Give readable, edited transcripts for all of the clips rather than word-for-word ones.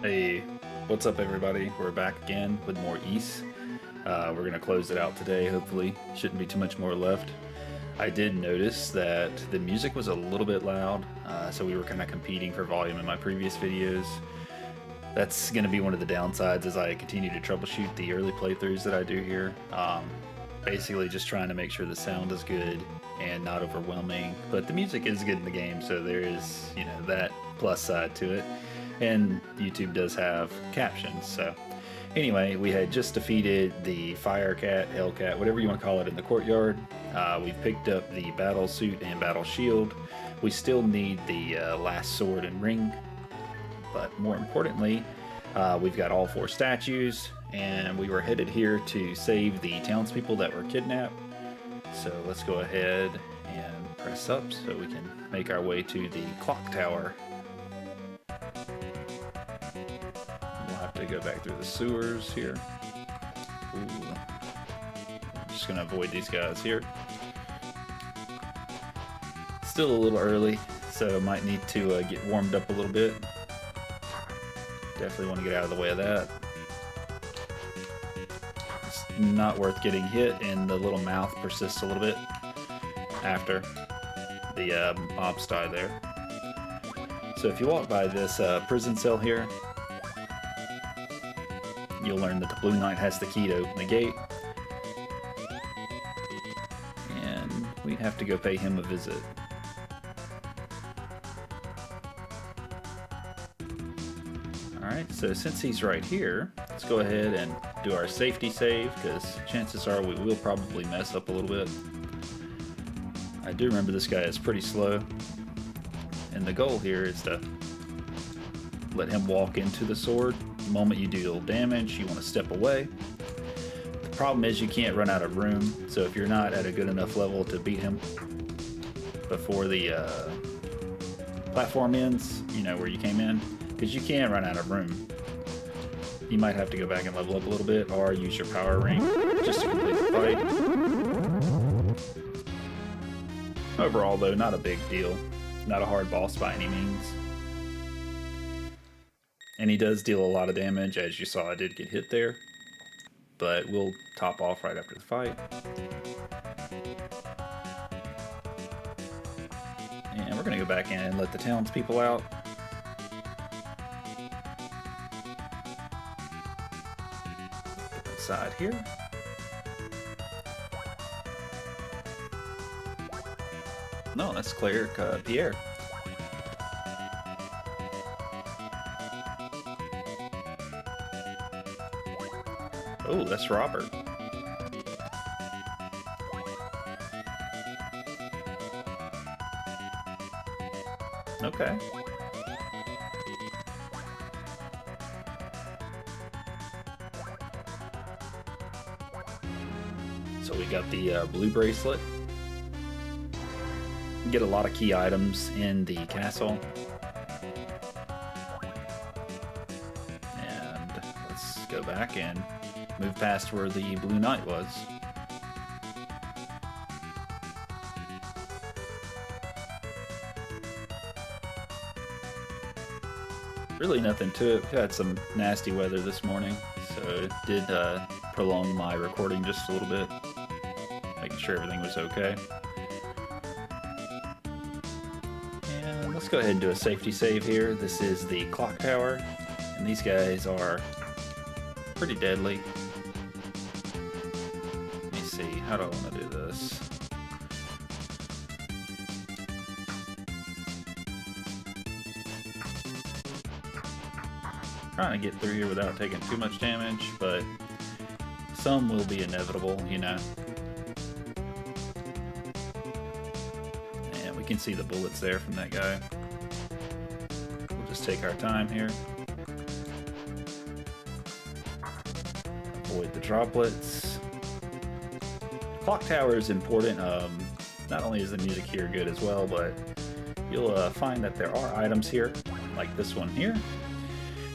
Hey, what's up everybody? We're back again with more East. We're going to close it out today, hopefully. Shouldn't be too much more left. I did notice that the music was a little bit loud, so we were kind of competing for volume in my previous videos. That's going to be one of the downsides as I continue to troubleshoot the early playthroughs that I do here. Basically just trying to make sure the sound is good and not overwhelming, but the music is good in the game, so there is, you know, that plus side to it. And YouTube does have captions, so anyway, we had just defeated the fire cat, hell cat, whatever you want to call it, in the courtyard. We've picked up the battle suit and battle shield. We still need the last sword and ring, but more importantly, we've got all 4 statues, and we were headed here to save the townspeople that were kidnapped. So let's go ahead and press up so we can make our way to the clock tower. We'll have to go back through the sewers here. Ooh. I'm just gonna avoid these guys here. Still a little early, so might need to get warmed up a little bit. Definitely want to get out of the way of that. It's not worth getting hit, and the little mouth persists a little bit after the mobs die there. So if you walk by this prison cell here, you'll learn that the Blue Knight has the key to open the gate. And we'd have to go pay him a visit. Alright, so since he's right here, let's go ahead and do our safety save, because chances are we will probably mess up a little bit. I do remember this guy is pretty slow, and the goal here is to let him walk into the sword. The moment you deal damage, you want to step away. The problem is you can't run out of room, so if you're not at a good enough level to beat him before the platform ends, you know, where you came in, because you can't run out of room. You might have to go back and level up a little bit, or use your power ring just to complete the fight. Overall though, not a big deal. Not a hard boss by any means. And he does deal a lot of damage, as you saw I did get hit there. But we'll top off right after the fight. And we're gonna go back in and let the townspeople out. Side here. No, that's Claire Pierre. Oh, that's Robert. Okay. So we got the blue bracelet. Get a lot of key items in the castle. And let's go back and move past where the Blue Knight was. Really nothing to it. We had some nasty weather this morning, so it did prolong my recording just a little bit, making sure everything was okay. And let's go ahead and do a safety save here. This is the clock tower, and these guys are pretty deadly. Let me see, how do I want to do this? Trying to get through here without taking too much damage, but some will be inevitable, you know. And we can see the bullets there from that guy. We'll just take our time here. Avoid the droplets. Clock tower is important. Not only is the music here good as well, but you'll find that there are items here, like this one here.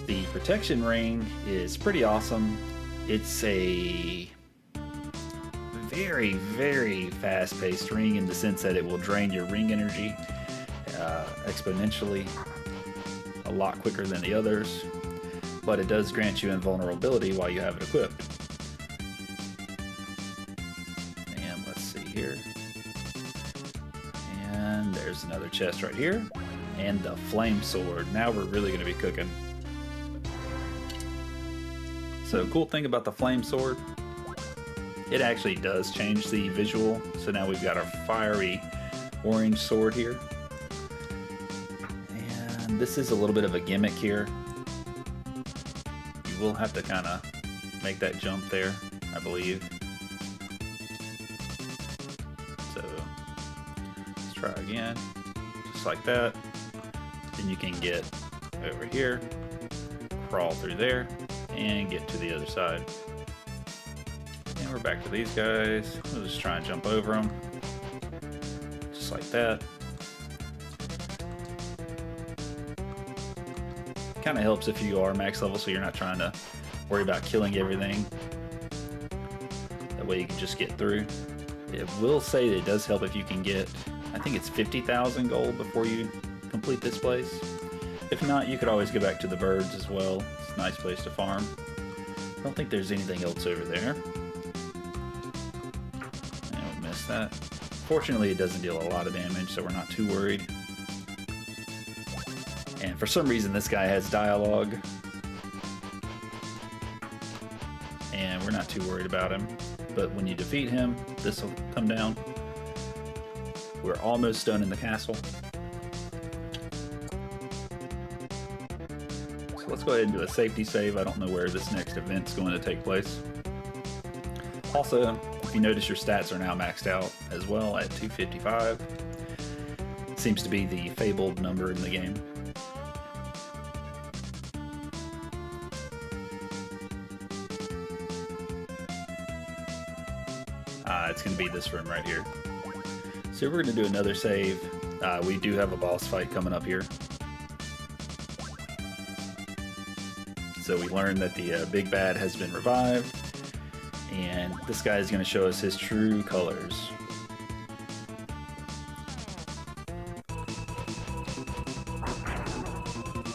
The protection ring is pretty awesome. It's a very, very fast-paced ring in the sense that it will drain your ring energy exponentially, a lot quicker than the others. but it does grant you invulnerability while you have it equipped. And let's see here. And there's another chest right here. And the flame sword. Now we're really going to be cooking. So cool thing about the flame sword, it actually does change the visual. So now we've got our fiery orange sword here. And this is a little bit of a gimmick here. You will have to kind of make that jump there, I believe. So let's try again, just like that. Then you can get over here, crawl through there, and get to the other side. And we're back to these guys. We'll just try and jump over them, just like that. Kind of helps if you are max level, so you're not trying to worry about killing everything. That way you can just get through. It will say that it does help if you can get, I think it's 50,000 gold before you complete this place. If not, you could always go back to the birds as well. It's a nice place to farm. I don't think there's anything else over there. I don't miss that. Fortunately, it doesn't deal a lot of damage, so we're not too worried. And for some reason, this guy has dialogue. And we're not too worried about him. But when you defeat him, this will come down. We're almost done in the castle. Let's go ahead and do a safety save. I don't know where this next event's going to take place. Also, if you notice, your stats are now maxed out as well at 255. Seems to be the fabled number in the game. It's going to be this room right here. So we're going to do another save. We do have a boss fight coming up here. So we learned that the big bad has been revived, and this guy is going to show us his true colors.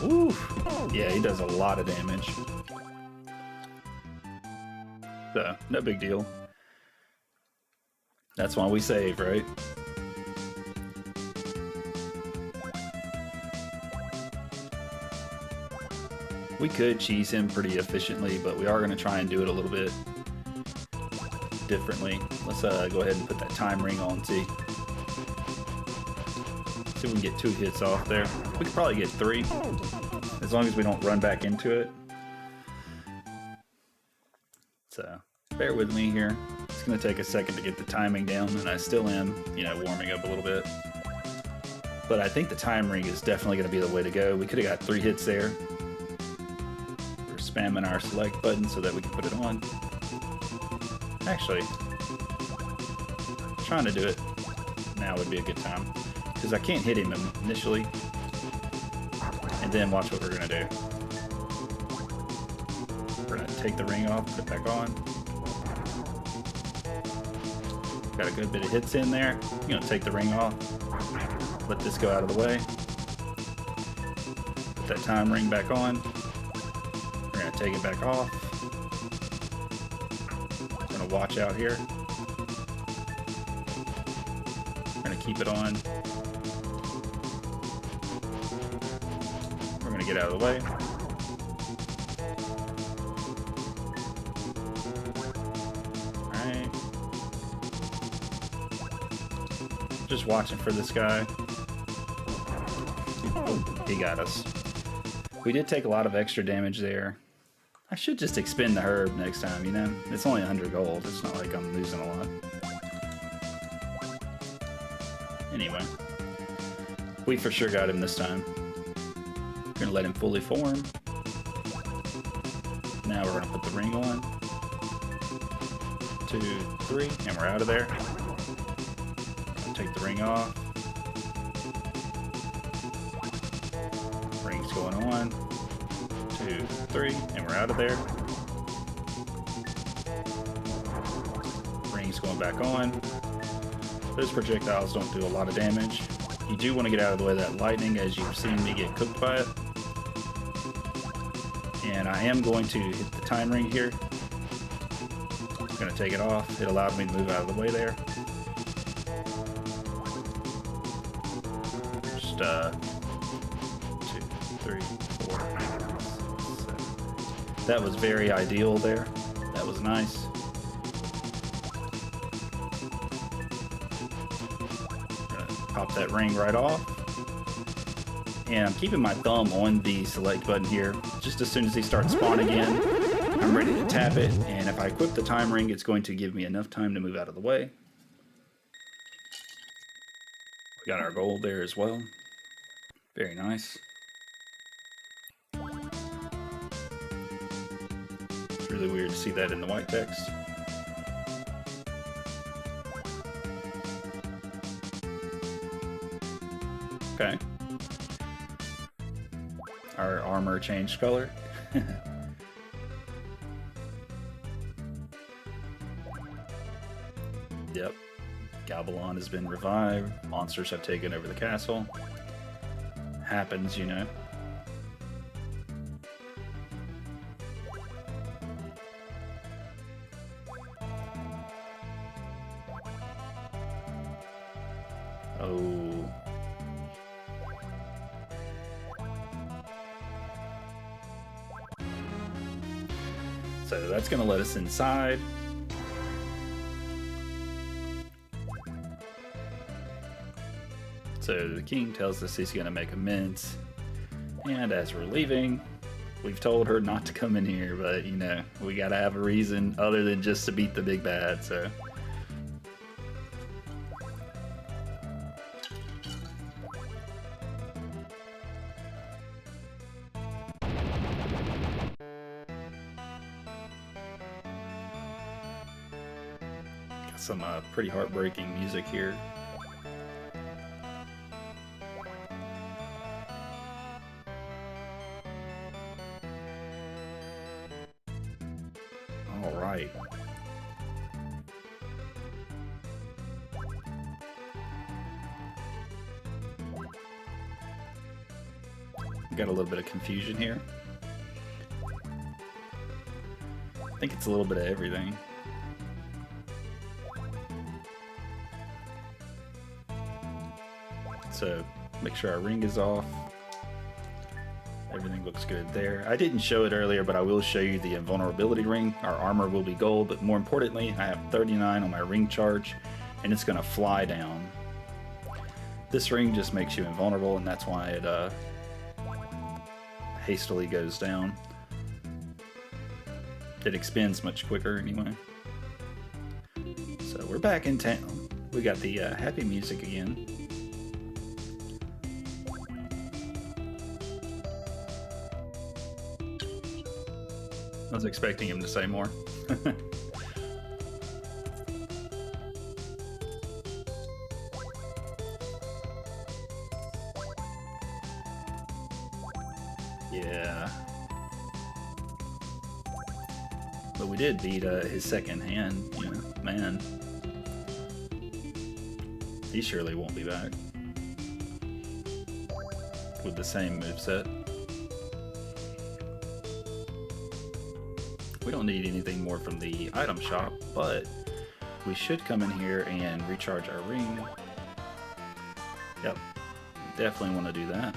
Ooh, yeah, he does a lot of damage. So, no big deal. That's why we save, right? We could cheese him pretty efficiently, but we are going to try and do it a little bit differently. Let's go ahead and put that time ring on, see if we can get 2 hits off there. We could probably get 3, as long as we don't run back into it. So, bear with me here. It's going to take a second to get the timing down, and I still am, warming up a little bit. But I think the time ring is definitely going to be the way to go. We could have got 3 hits there. We're spamming our select button so that we can put it on. Actually, trying to do it now would be a good time, because I can't hit him initially. And then watch what we're going to do. We're going to take the ring off, put it back on. Got a good bit of hits in there. I'm going to take the ring off. Let this go out of the way. Put that time ring back on. We're going to take it back off. I'm going to watch out here. We're going to keep it on. We're going to get out of the way. Alright. Just watching for this guy. Oh, he got us. We did take a lot of extra damage there. I should just expend the herb next time, It's only 100 gold. It's not like I'm losing a lot. Anyway. We for sure got him this time. We're going to let him fully form. Now we're going to put the ring on. 2, 3, and we're out of there. Take the ring off. Ring's going on. 2, 3, and we're out of there. Ring's going back on. Those projectiles don't do a lot of damage. You do want to get out of the way of that lightning, as you've seen me get cooked by it. And I am going to hit the time ring here. I'm going to take it off. It allowed me to move out of the way there. Just 2, 3, 4, 5, 6, 7. That was very ideal there. That was nice. Pop that ring right off. And I'm keeping my thumb on the select button here. Just as soon as he starts spawning again, I'm ready to tap it. And if I equip the time ring, it's going to give me enough time to move out of the way. We got our gold there as well. Very nice. It's really weird to see that in the white text. Okay. Our armor changed color. Yep. Galbalans has been revived. Monsters have taken over the castle. Happens, you know. Oh. So that's going to let us inside. So the king tells us he's going to make amends. And as we're leaving, we've told her not to come in here, but you know, we got to have a reason other than just to beat the big bad, so. Some pretty heartbreaking music here. All right. Got a little bit of confusion here. I think it's a little bit of everything. So make sure our ring is off. Everything looks good there. I didn't show it earlier, but I will show you the invulnerability ring. Our armor will be gold, but more importantly, I have 39 on my ring charge, and it's gonna fly down. This ring just makes you invulnerable, and that's why it hastily goes down. It expends much quicker anyway. So we're back in town. We got the happy music again. I was expecting him to say more. Yeah. But we did beat his second hand, you know, man. He surely won't be back with the same moveset. We don't need anything more from the item shop, but we should come in here and recharge our ring. Yep, definitely want to do that.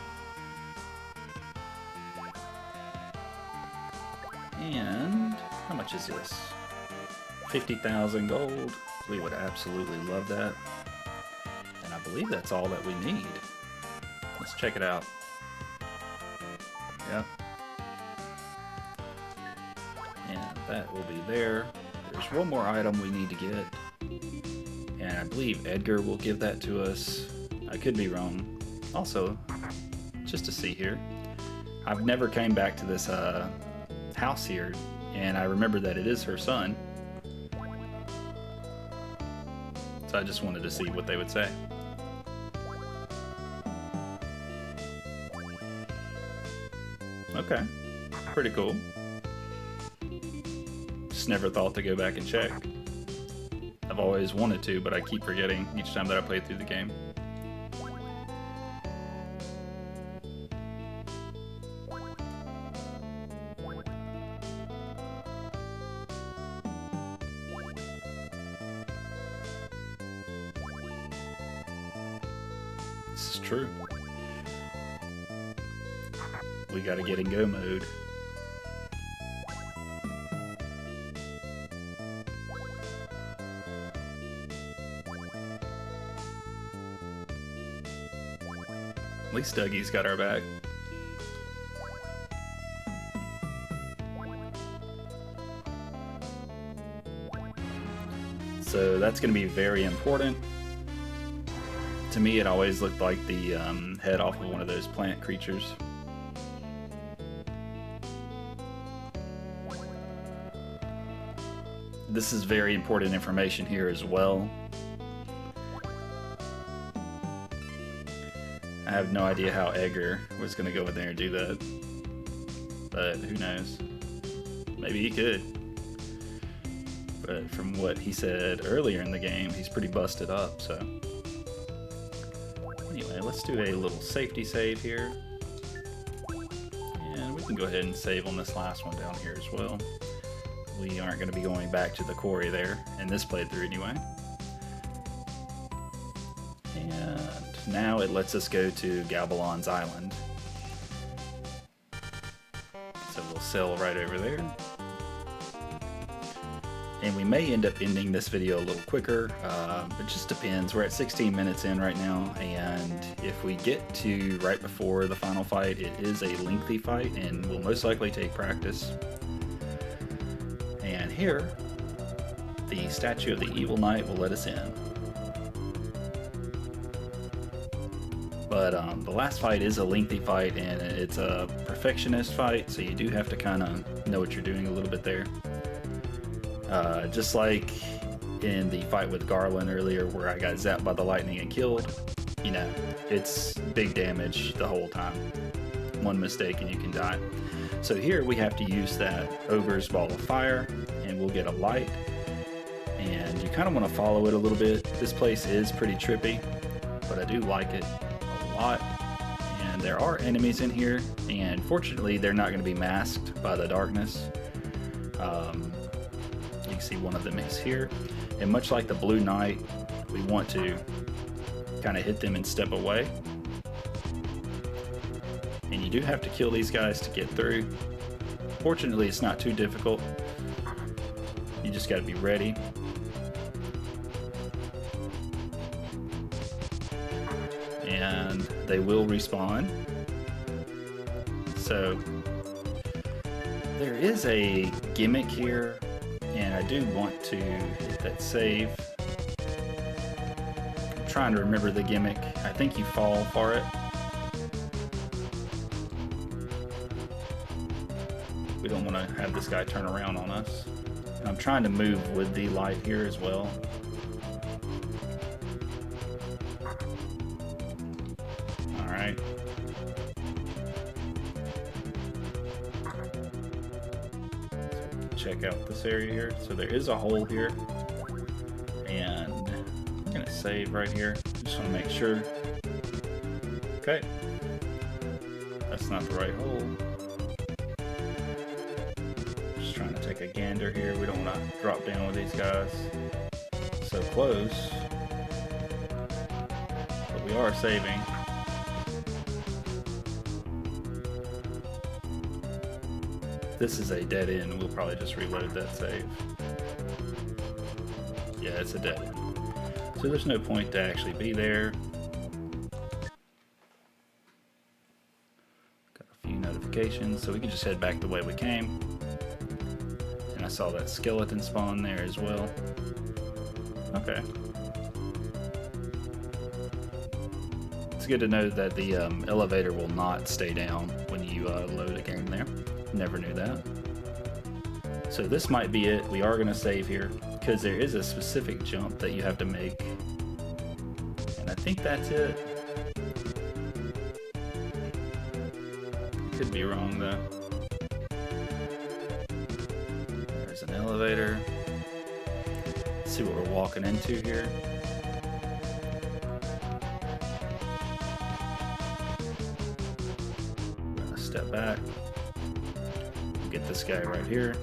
And how much is this? 50,000 gold. We would absolutely love that. And I believe that's all that we need. Let's check it out. Yep. And that will be there. There's one more item we need to get. And I believe Edgar will give that to us. I could be wrong. Also, just to see here, I've never came back to this house here, and I remember that it is her son. So I just wanted to see what they would say. Okay, pretty cool. Just never thought to go back and check. I've always wanted to, but I keep forgetting each time that I play through the game. This is true. We gotta get in go mode. At least Dougie's got our back. So that's going to be very important. To me, it always looked like the head off of one of those plant creatures. This is very important information here as well. I have no idea how Edgar was going to go in there and do that, but who knows? Maybe he could. But from what he said earlier in the game, he's pretty busted up, so. Anyway, let's do a little safety save here. And we can go ahead and save on this last one down here as well. We aren't going to be going back to the quarry there, in this playthrough anyway. And now it lets us go to Galbalans Island. So we'll sail right over there. And we may end up ending this video a little quicker. It just depends. We're at 16 minutes in right now, and if we get to right before the final fight, it is a lengthy fight and will most likely take practice. And here, the statue of the Evil Knight will let us in. But the last fight is a lengthy fight, and it's a perfectionist fight, so you do have to kind of know what you're doing a little bit there. Just like in the fight with Garland earlier where I got zapped by the lightning and killed, you know, it's big damage the whole time. One mistake and you can die. So here we have to use that ogre's ball of fire, and we'll get a light, and you kind of want to follow it a little bit. This place is pretty trippy, but I do like it a lot. And there are enemies in here, and fortunately they're not going to be masked by the darkness. You can see one of them is here, and much like the Blue Knight, we want to kind of hit them and step away. And you do have to kill these guys to get through. Fortunately, it's not too difficult. You just got to be ready. And they will respawn. So there is a gimmick here, and I do want to hit that save. I'm trying to remember the gimmick. I think you fall for it. We don't want to have this guy turn around on us. And I'm trying to move with the light here as well. Alright. Check out this area here. So there is a hole here, and I'm gonna save right here. Just want to make sure. Okay, that's not the right hole. Just trying to take a gander here. We don't want to drop down with these guys so close, but we are saving. This is a dead end. We'll probably just reload that save. Yeah, it's a dead end. So there's no point to actually be there. Got a few notifications, so we can just head back the way we came. And I saw that skeleton spawn there as well. Okay. It's good to know that the elevator will not stay down when you load a game there. Never knew that. So this might be it. We are going to save here because there is a specific jump that you have to make, and I think that's it. Could be wrong though. There's an elevator. Let's see what we're walking into here. I'm gonna step back. Get this guy right here.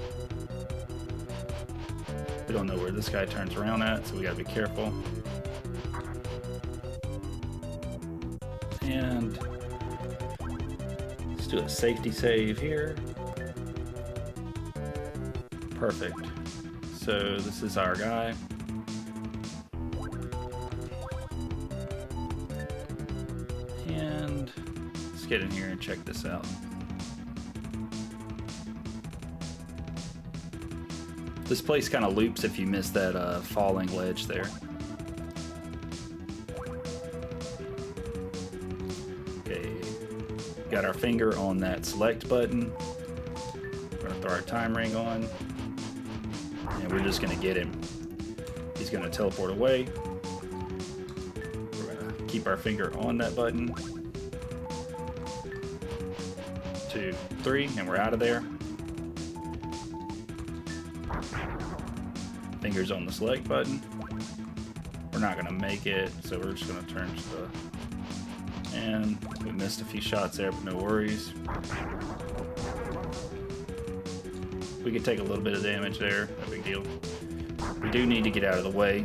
We don't know where this guy turns around at, so we gotta be careful. And let's do a safety save here. Perfect. So this is our guy. And let's get in here and check this out. This place kind of loops if you miss that falling ledge there. Okay, got our finger on that select button. We're gonna throw our time ring on, and we're just gonna get him. He's gonna teleport away. We're gonna keep our finger on that button. 2, 3, and we're out of there. Fingers on the select button. We're not gonna make it, so we're just gonna turn to the... And we missed a few shots there, but no worries. We could take a little bit of damage there, no big deal. We do need to get out of the way.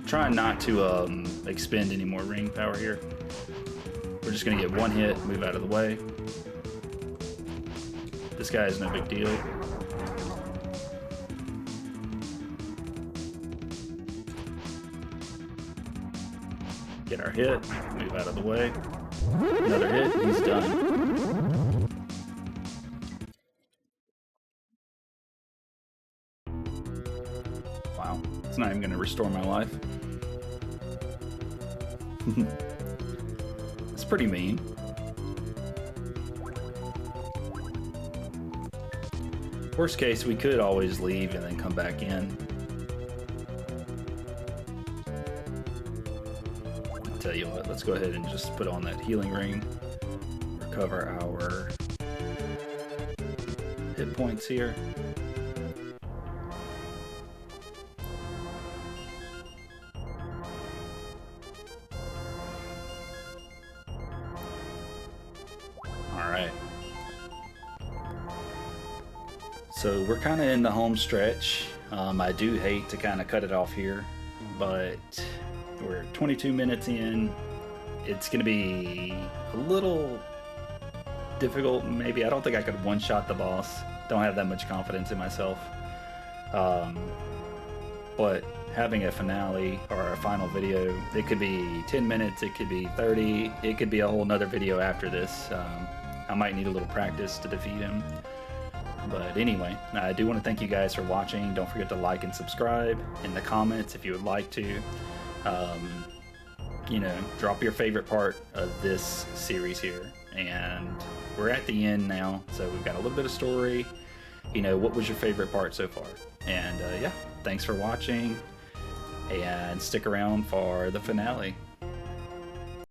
Trying not to expend any more ring power here. We're just gonna get one hit, move out of the way. This guy is no big deal. Get our hit, move out of the way. Another hit, he's done. Wow, it's not even going to restore my life. It's pretty mean. Worst case, we could always leave and then come back in. Tell you what, let's go ahead and just put on that healing ring, recover our hit points here. Alright, so we're kind of in the home stretch. I do hate to kind of cut it off here, but we're 22 minutes in. It's going to be a little difficult, maybe. I don't think I could one-shot the boss. Don't have that much confidence in myself. But having a finale or a final video, it could be 10 minutes, it could be 30, it could be a whole nother video after this. I might need a little practice to defeat him. But anyway, I do want to thank you guys for watching. Don't forget to like and subscribe in the comments if you would like to. You know, drop your favorite part of this series here. And we're at the end now, so we've got a little bit of story. You know, what was your favorite part so far? And yeah, thanks for watching, and stick around for the finale.